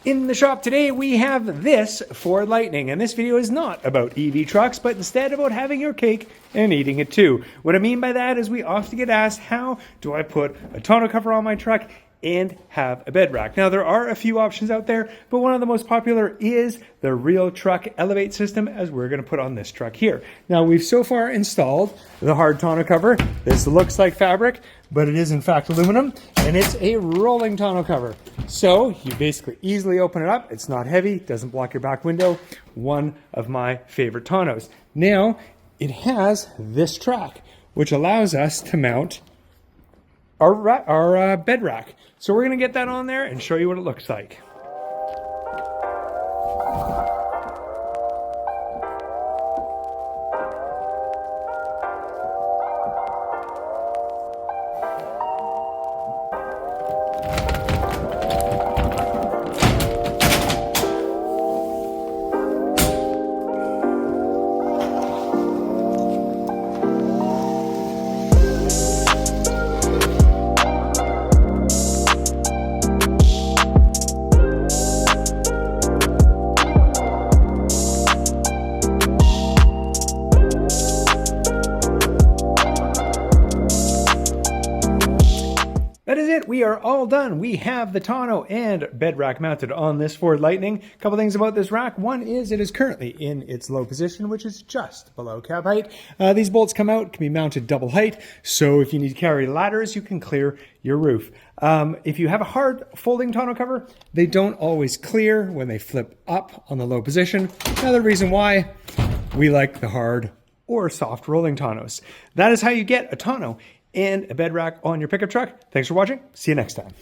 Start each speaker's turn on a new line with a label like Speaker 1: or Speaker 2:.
Speaker 1: In the shop today, we have this Ford Lightning, and this video is not about EV trucks, but instead about having your cake and eating it too. What I mean by that is we often get asked, how do I put a tonneau cover on my truck and have a bed rack? Now, there are a few options out there, but one of the most popular is the Real Truck Elevate system, as we're going to put on this truck here. Now, we've so far installed the hard tonneau cover. This looks like fabric, but it is in fact aluminum, and it's a rolling tonneau cover. So you basically easily open it up. It's not heavy, doesn't block your back window. One of my favorite tonneaus. Now, it has this track, which allows us to mount our bed rack. So we're going to get that on there and show you what it looks like. That is it. We are all done. We have the tonneau and bed rack mounted on this Ford Lightning. A couple things about this rack. One is it is currently in its low position, which is just below cab height. These bolts come out, can be mounted double height. So if you need to carry ladders, you can clear your roof. If you have a hard folding tonneau cover, they don't always clear when they flip up on the low position. Another reason why we like the hard or soft rolling tonneaus. That is how you get a tonneau and a bed rack on your pickup truck. Thanks for watching. See you next time.